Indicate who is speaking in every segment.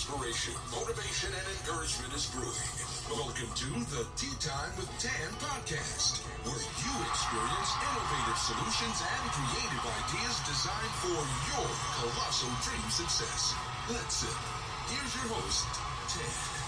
Speaker 1: inspiration, motivation, and encouragement is brewing. Welcome to the Tea Time with Tan podcast, where you experience innovative solutions and creative ideas designed for your colossal dream success. Let's sip. Here's your host, Tan.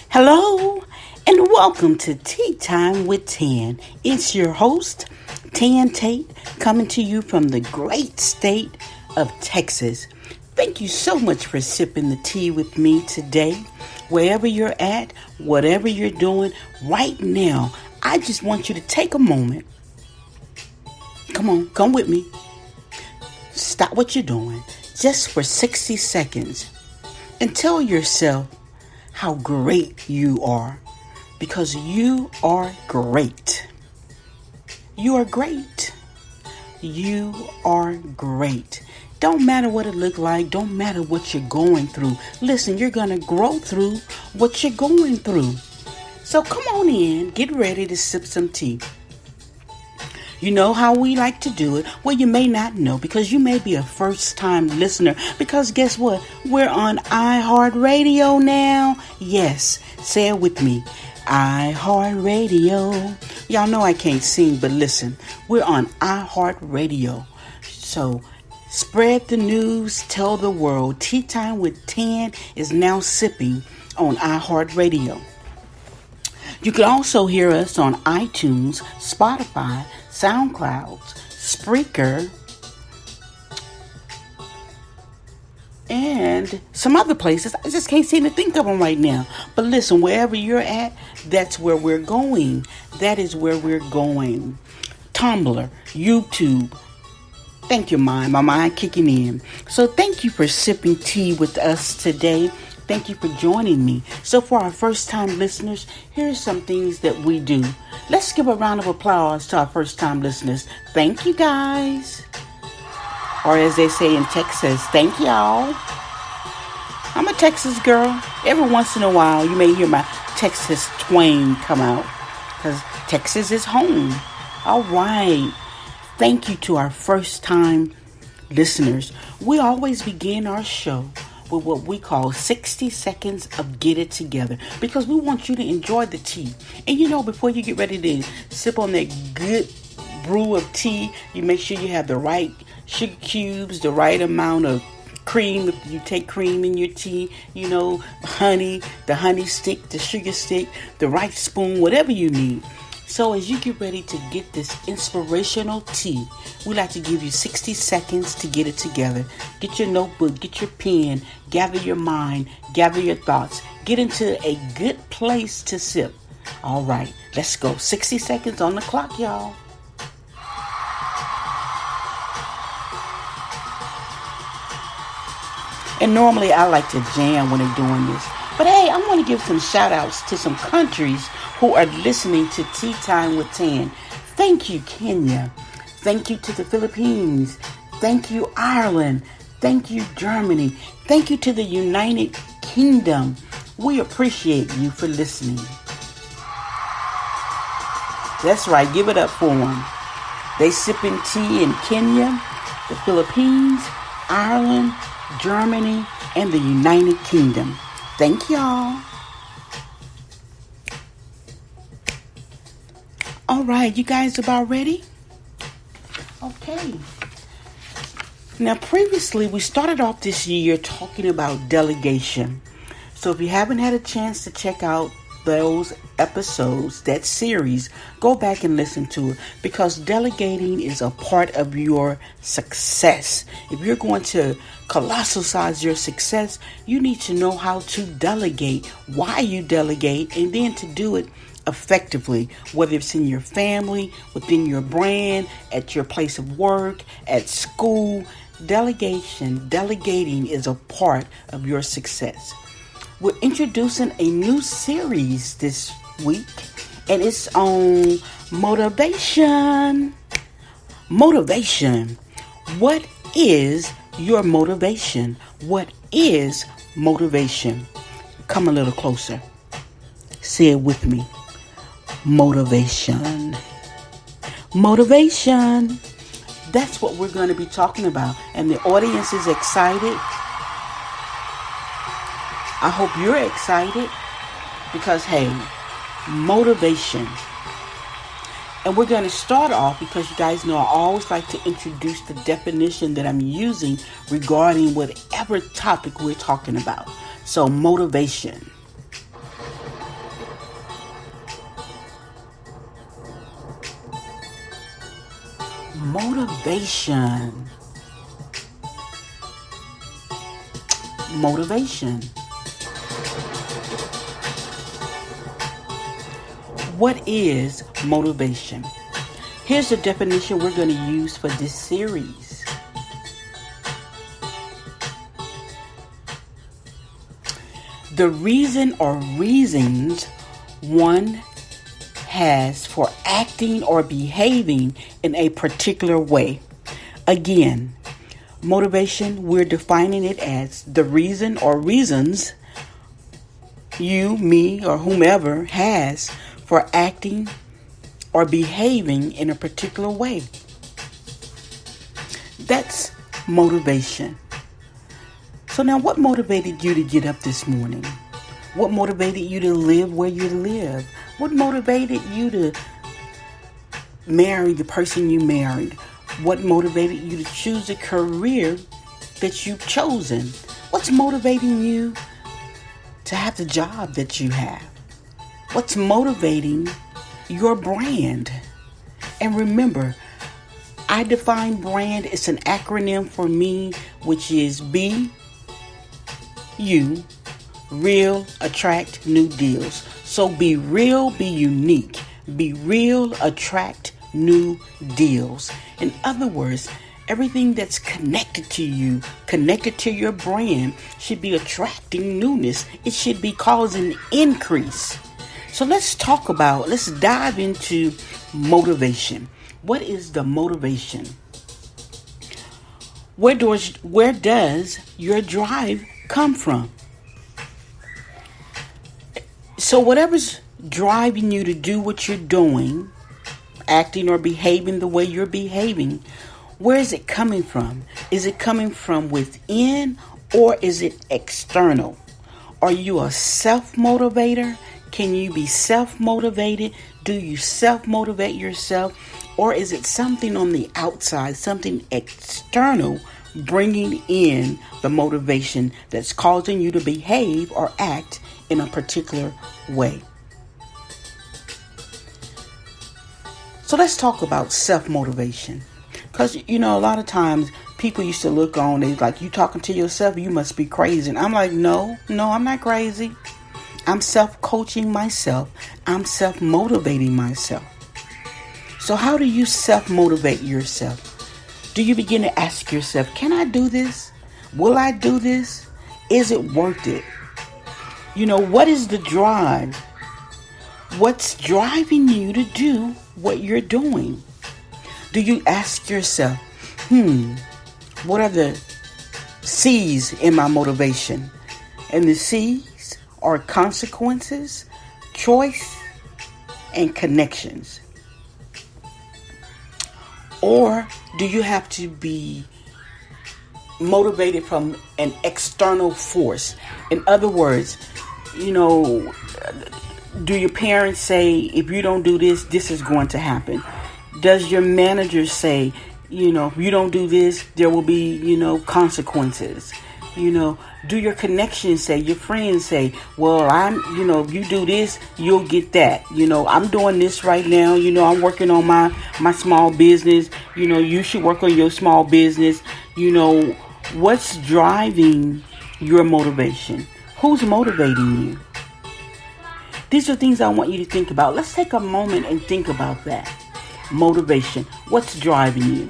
Speaker 2: Hello, and welcome to Tea Time with Tan. It's your host, Tan Tate, coming to you from the great state of Texas. Thank you so much for sipping the tea with me today. Wherever you're at, whatever you're doing right now, I just want you to take a moment. Come with me. Stop what you're doing just for 60 seconds and tell yourself how great you are, because you are great. You are great. You are great. Don't matter what it look like. Don't matter what you're going through. Listen, you're going to grow through what you're going through. So come on in. Get ready to sip some tea. You know how we like to do it. Well, you may not know because you may be a first-time listener. Because guess what? We're on iHeartRadio now. Yes, say it with me. iHeartRadio. Y'all know I can't sing, but listen. We're on iHeartRadio. So spread the news. Tell the world. Tea Time with Tan is now sipping on iHeartRadio. You can also hear us on iTunes, Spotify, SoundCloud, Spreaker, and some other places. I just can't seem to think of them right now. But listen, wherever you're at, that's where we're going. That is where we're going. Tumblr, YouTube. Thank you, my mind kicking in. So thank you for sipping tea with us today. Thank you for joining me. So for our first-time listeners, here's some things that we do. Let's give a round of applause to our first-time listeners. Thank you, guys. Or as they say in Texas, thank y'all. I'm a Texas girl. Every once in a while, you may hear my Texas twang come out, because Texas is home. All right. Thank you to our first-time listeners. We always begin our show with what we call 60 seconds of get it together, because we want you to enjoy the tea. And you know, before you get ready to sip on that good brew of tea, you make sure you have the right sugar cubes, the right amount of cream. If you take cream in your tea, you know, honey, the honey stick, the sugar stick, the right spoon, whatever you need. So as you get ready to get this inspirational tea, we like to give you 60 seconds to get it together. Get your notebook, get your pen, gather your mind, gather your thoughts. Get into a good place to sip. All right, let's go. 60 seconds on the clock, y'all. And normally I like to jam when I'm doing this. But hey, I want to give some shout outs to some countries who are listening to Tea Time with Tan. Thank you, Kenya. Thank you to the Philippines. Thank you, Ireland. Thank you, Germany. Thank you to the United Kingdom. We appreciate you for listening. That's right, give it up for them. They sipping tea in Kenya, the Philippines, Ireland, Germany, and the United Kingdom. Thank y'all. All right, you guys about ready? Okay. Now, previously, we started off this year talking about delegation. So if you haven't had a chance to check out those episodes, that series, go back and listen to it, because delegating is a part of your success. If you're going to colossalize your success, you need to know how to delegate, why you delegate, and then to do it effectively, whether it's in your family, within your brand, at your place of work, at school. Delegating is a part of your success. We're introducing a new series this week, and it's on motivation. Motivation. What is your motivation. What is motivation? Come a little closer. Say it with me. Motivation. Motivation. That's what we're going to be talking about. And the audience is excited. I hope you're excited because, hey, motivation. And we're going to start off because you guys know I always like to introduce the definition that I'm using regarding whatever topic we're talking about. So, motivation. Motivation. Motivation. What is motivation? Here's the definition we're going to use for this series. The reason or reasons one has for acting or behaving in a particular way. Again, motivation, we're defining it as the reason or reasons you, me, or whomever has for acting or behaving in a particular way. That's motivation. So now, what motivated you to get up this morning? What motivated you to live where you live? What motivated you to marry the person you married? What motivated you to choose a career that you've chosen? What's motivating you to have the job that you have? What's motivating your brand? And remember, I define brand, it's an acronym for me, which is B, U, real, attract, new deals. So be real, be unique. Be real, attract new deals. In other words, everything that's connected to you, connected to your brand, should be attracting newness. It should be causing increase. So let's dive into motivation. What is the motivation? Where does your drive come from? So whatever's driving you to do what you're doing, acting or behaving the way you're behaving, where is it coming from? Is it coming from within or is it external? Are you a self-motivator? Can you be self-motivated? Do you self-motivate yourself? Or is it something on the outside, something external, bringing in the motivation that's causing you to behave or act in a particular way? So let's talk about self-motivation. Because, a lot of times people used to look on, they like, you talking to yourself, you must be crazy. And I'm like, no, I'm not crazy. I'm self-coaching myself. I'm self-motivating myself. So how do you self-motivate yourself? Do you begin to ask yourself, can I do this? Will I do this? Is it worth it? What is the drive? What's driving you to do what you're doing? Do you ask yourself, what are the C's in my motivation? And the C's are consequences, choice, and connections. Or do you have to be motivated from an external force? In other words, do your parents say, if you don't do this, this is going to happen? Does your manager say, if you don't do this, there will be, consequences? Do your connections say, your friends say, well, if you do this, you'll get that. I'm doing this right now. I'm working on my small business. You should work on your small business. What's driving your motivation? Who's motivating you? These are things I want you to think about. Let's take a moment and think about that. Motivation. What's driving you?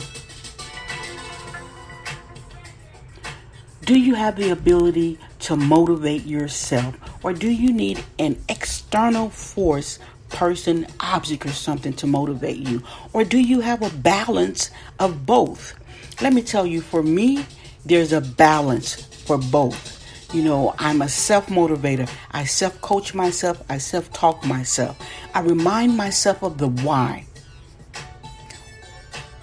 Speaker 2: Do you have the ability to motivate yourself? Or do you need an external force, person, object, or something to motivate you? Or do you have a balance of both? Let me tell you, for me, There's a balance for both. I'm a self-motivator. I self-coach myself. I self-talk myself. I remind myself of the why.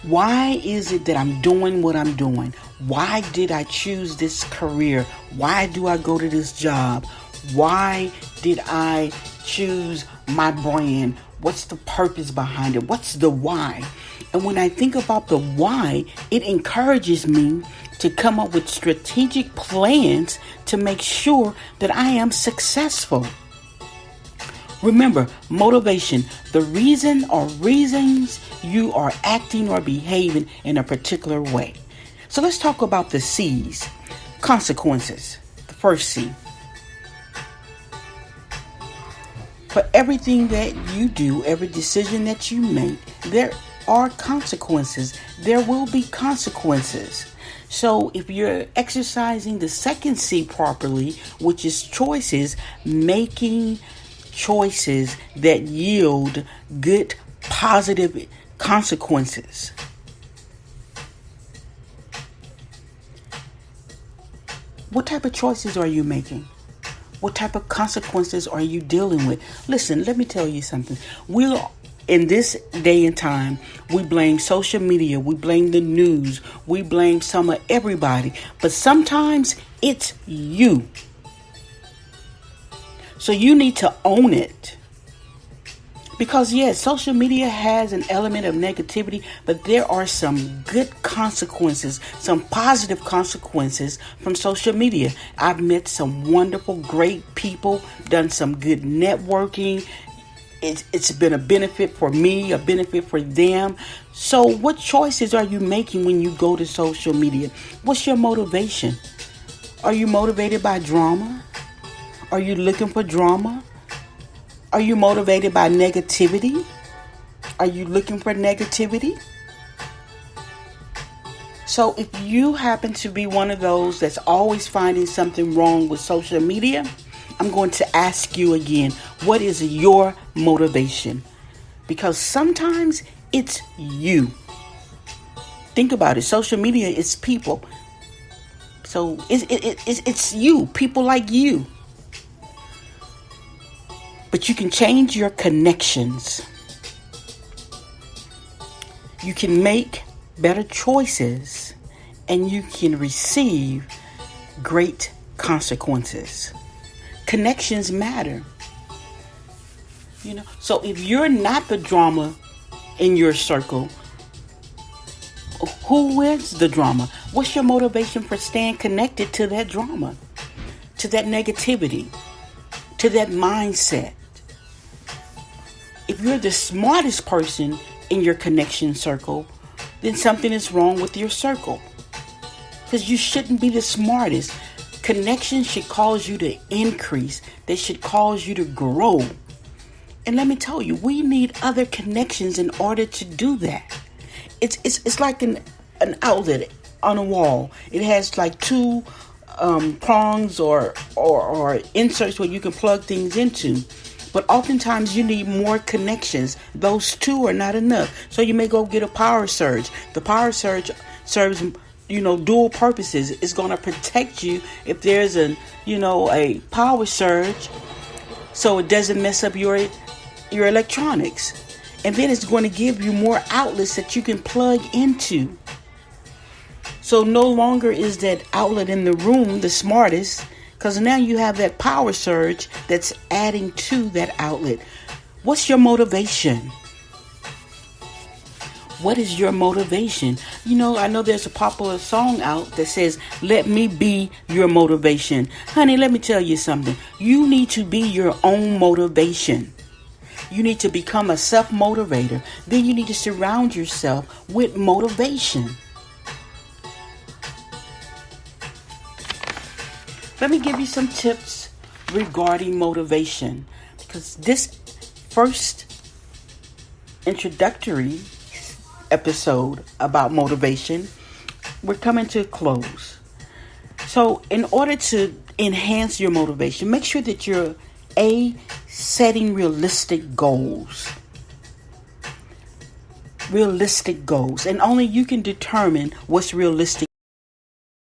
Speaker 2: Why is it that I'm doing what I'm doing? Why did I choose this career? Why do I go to this job? Why did I choose my brand? What's the purpose behind it? What's the why? And when I think about the why, it encourages me to come up with strategic plans to make sure that I am successful. Remember, motivation, the reason or reasons you are acting or behaving in a particular way. So let's talk about the C's. Consequences. The first C. For everything that you do, every decision that you make, there are consequences. There will be consequences. So if you're exercising the second C properly, which is choices, making choices that yield good, positive consequences. What type of choices are you making? What type of consequences are you dealing with? Listen, let me tell you something. In this day and time, we blame social media, we blame the news, we blame some of everybody, but sometimes it's you. So you need to own it. Because yes, social media has an element of negativity, but there are some good consequences, some positive consequences from social media. I've met some wonderful, great people, done some good networking. It's been a benefit for me, a benefit for them. So what choices are you making when you go to social media? What's your motivation? Are you motivated by drama? Are you looking for drama? Are you motivated by negativity? Are you looking for negativity? So if you happen to be one of those that's always finding something wrong with social media, I'm going to ask you again, what is your motivation? Because sometimes it's you. Think about it. Social media is people. So it's you, people like you. But you can change your connections. You can make better choices and you can receive great consequences. Connections matter. So if you're not the drama in your circle, who is the drama? What's your motivation for staying connected to that drama, to that negativity, to that mindset? If you're the smartest person in your connection circle, then something is wrong with your circle. Because you shouldn't be the smartest. Connections should cause you to increase. They should cause you to grow. And let me tell you, we need other connections in order to do that. It's like an outlet on a wall. It has like two prongs or inserts where you can plug things into. But oftentimes you need more connections. Those two are not enough. So you may go get a power surge. The power surge serves, dual purposes. It's going to protect you if there's a power surge, so it doesn't mess up your electronics. And then it's going to give you more outlets that you can plug into. So no longer is that outlet in the room the smartest, because now you have that power surge that's adding to that outlet. What's your motivation? What is your motivation? I know there's a popular song out that says, "Let me be your motivation." Honey, let me tell you something. You need to be your own motivation. You need to become a self-motivator. Then you need to surround yourself with motivation. Let me give you some tips regarding motivation, because this first introductory episode about motivation, we're coming to a close. So in order to enhance your motivation, make sure that you're setting realistic goals. And only you can determine what's realistic